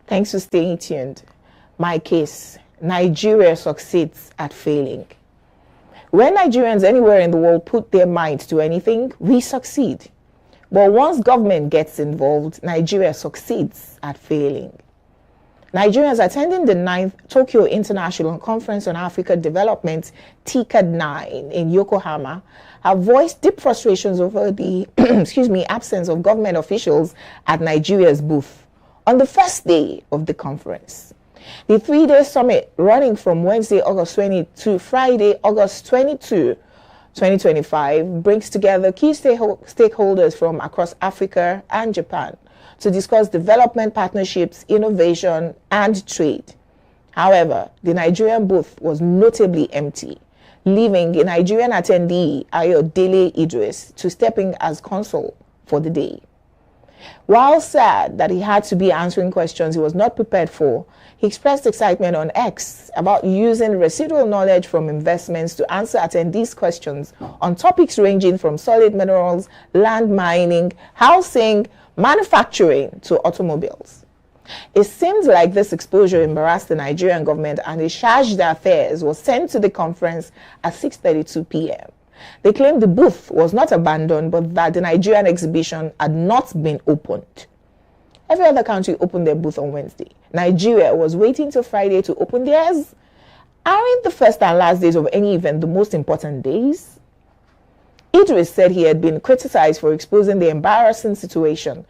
Thanks for staying tuned. My case, Nigeria succeeds at failing. When Nigerians anywhere in the world put their mind to anything, we succeed. But once government gets involved, Nigeria succeeds at failing. Nigerians attending the 9th Tokyo International Conference on Africa Development, TICAD-9 in Yokohama, have voiced deep frustrations over the absence of government officials at Nigeria's booth on the first day of the conference. The three-day summit, running from Wednesday, August 20 to Friday, August 22, 2025, brings together key stakeholders from across Africa and Japan to discuss development partnerships, innovation, and trade. However, the Nigerian booth was notably empty, leaving a Nigerian attendee, Alawode Idris, to step in as consul for the day. While sad that he had to be answering questions he was not prepared for, he expressed excitement on X about using residual knowledge from investments to answer attendees' questions on topics ranging from solid minerals, land mining, housing, manufacturing to automobiles. It seems like this exposure embarrassed the Nigerian government, and a charge d'affaires was sent to the conference at 6:32 p.m. They claimed the booth was not abandoned, but that the Nigerian exhibition had not been opened. Every other country opened their booth on Wednesday. Nigeria was waiting till Friday to open theirs. Aren't the first and last days of any event the most important days? Idris said he had been criticized for exposing the embarrassing situation.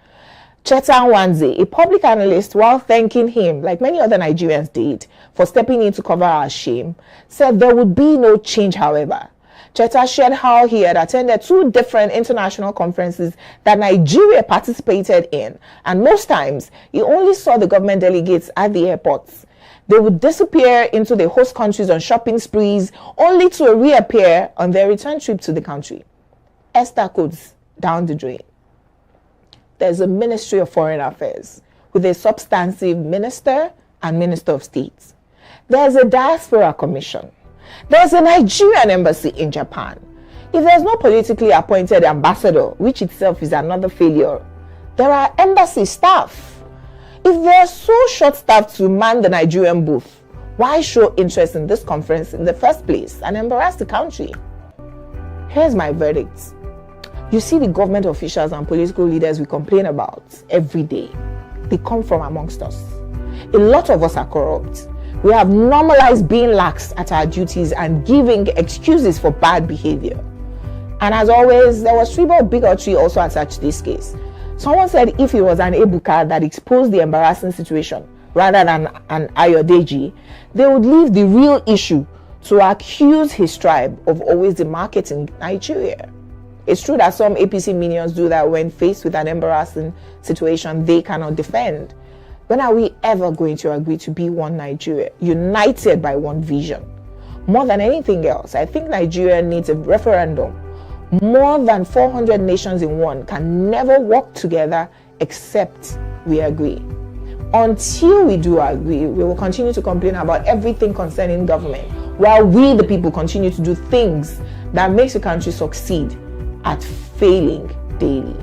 Chetan Wanze, a public analyst, while thanking him, like many other Nigerians did, for stepping in to cover our shame, said there would be no change, however. Cheta shared how he had attended 2 different international conferences that Nigeria participated in, and most times he only saw the government delegates at the airports. They would disappear into the host countries on shopping sprees, only to reappear on their return trip to the country. Esther codes down the drain. There's a Ministry of Foreign Affairs with a substantive minister and Minister of State. There's a Diaspora Commission. There's a Nigerian embassy in Japan. If there's no politically appointed ambassador, which itself is another failure, there are embassy staff. If they're so short-staffed to man the Nigerian booth, why show interest in this conference in the first place and embarrass the country? Here's my verdict. You see the government officials and political leaders we complain about every day. They come from amongst us. A lot of us are corrupt. We have normalized being lax at our duties and giving excuses for bad behavior. And as always, there was tribal bigotry also attached to this case. Someone said if it was an Ebuka that exposed the embarrassing situation rather than an Ayodeji, they would leave the real issue to accuse his tribe of always demarketing Nigeria. It's true that some APC minions do that when faced with an embarrassing situation they cannot defend. When are we ever going to agree to be one Nigeria, united by one vision? More than anything else, I think Nigeria needs a referendum. More than 400 nations in one can never work together except we agree. Until we do agree, we will continue to complain about everything concerning government, while we, the people, continue to do things that makes the country succeed at failing daily.